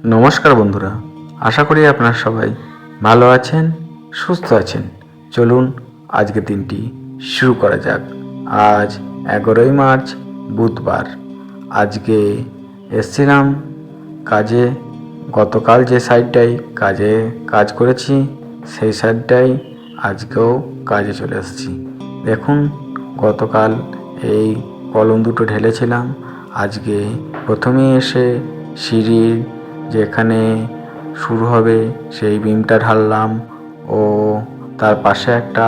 নমস্কার বন্ধুরা, আশা করি আপনারা সবাই ভালো আছেন, সুস্থ আছেন। চলুন আজকে দিনটি শুরু করা যাক। আজ 11ই মার্চ বুধবার। আজকে এসছিলাম কাজে। গতকাল যে সাইডটায় কাজ করেছি সেই সাইডটাই আজকেও কাজে চলে এসেছি। দেখুন, গতকাল এই কলম দুটো ঢেলেছিলাম। আজকে প্রথমেই এসে সিঁড়ির যেখানে শুরু হবে সেই বিমটা ঢাললাম ও তার পাশে একটা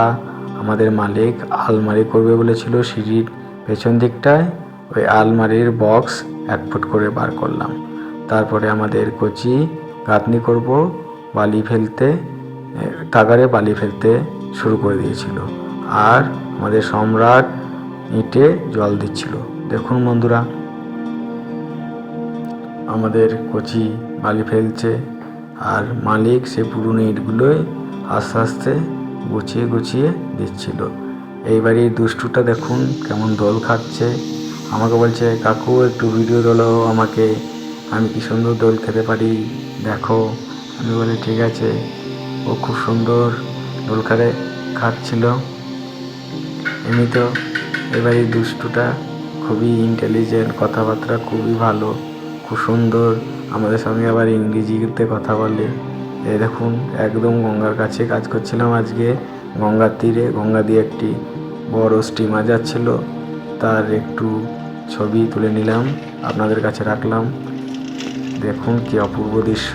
আমাদের মালিক আলমারি করবে বলেছিল সিঁড়ির পেছন দিকটায়, ওই আলমারির বক্স 1 ফুট করে বার করলাম। তারপরে আমাদের কচি গাঁথনি করব, বালি ফেলতে তাগারে বালি ফেলতে শুরু করে দিয়েছিল। আর আমাদের সম্রাট ইটে জল দিচ্ছিল। দেখুন বন্ধুরা, আমাদের কচি বালি ফেলছে আর মালিক সে পুরনো ইটগুলোই আস্তে আস্তে গুছিয়ে দিচ্ছিল। এইবারই দুষ্টুটা দেখুন কেমন দোল খাচ্ছে। আমাকে বলছে, কাকু একটু ভিডিও তোলো আমাকে, আমি কি সুন্দর দোল খেতে পারি দেখো। আমি বলি ঠিক আছে। ও খুব সুন্দর দোল খাচ্ছিল। এমনি তো এবারই দুষ্টুটা খুবই ইন্টেলিজেন্ট, কথাবার্তা খুবই ভালো, খুব সুন্দর আমাদের সঙ্গে আবার ইংরেজিতে কথা বলে। এই দেখুন, একদম গঙ্গার কাছে কাজ করছিলাম আজকে। গঙ্গার তীরে, গঙ্গা দিয়ে একটি বড় স্টিমার যাচ্ছিল, তার একটু ছবি তুলে নিলাম, আপনাদের কাছে রাখলাম। দেখুন কি অপূর্ব দৃশ্য।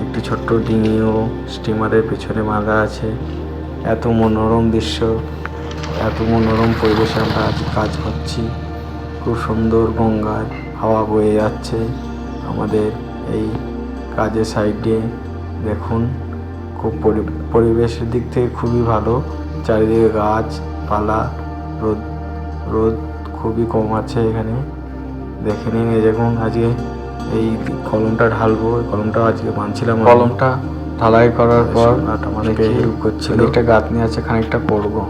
একটি ছোট্ট ডিঙিও স্টিমারের পেছনে বাঁধা আছে। এত মনোরম দৃশ্য, এত মনোরম পরিবেশে আমরা আজ কাজ করছি। খুব সুন্দর গঙ্গার হাওয়া বয়ে যাচ্ছে আমাদের এই কাজের সাইডে। দেখুন, খুব পরিবেশের দিক থেকে খুবই ভালো। চারিদিকে গাছপালা, রোদ খুবই কম আছে এখানে। দেখে নিন, এই দেখুন আজকে এই কলমটা ঢালবো। কলমটা আজকে বাঁধছিলাম। কলমটা ঢালাই করার পর আমাদেরকে হেল্প করছিল। একটা গাঁথনি আছে, খানিকটা করবো।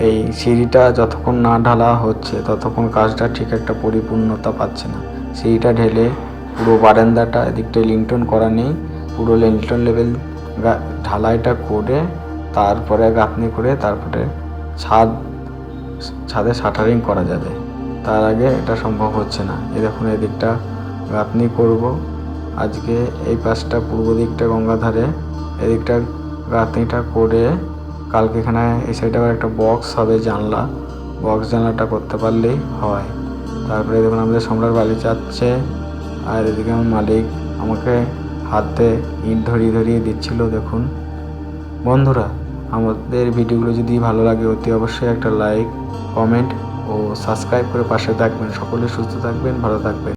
এই সিঁড়িটা যতক্ষণ না ঢালা হচ্ছে ততক্ষণ কাজটা ঠিক একটা পরিপূর্ণতা পাচ্ছে না। সিঁড়িটা ঢেলে পুরো বারান্দাটা, এদিকটায় লিন্টন করা নেই, পুরো লিন্টন লেভেল ঢালাইটা করে তারপরে গাঁথনি করে তারপরে ছাদে শাটারিং করা যাবে। তার আগে এটা সম্ভব হচ্ছে না। এই দেখুন, এদিকটা গাঁথনি করব আজকে। এই পাশটা পূর্ব দিকটা গঙ্গাধারে, এদিকটা গাঁথনিটা করে কালকে এখানে এই সাইডে আবার একটা বক্স হবে, জানলাটা করতে পারলেই হয়। তারপরে দেখুন আমাদের সম্রাট বালি চাচ্ছে, আর এদিকে আমার মালিক আমাকে হাতে ইট ধরিয়ে দিচ্ছিল। দেখুন বন্ধুরা, আমাদের ভিডিওগুলো যদি ভালো লাগে অতি অবশ্যই একটা লাইক, কমেন্ট ও সাবস্ক্রাইব করে পাশে থাকবেন। সকলে সুস্থ থাকবেন, ভালো থাকবেন।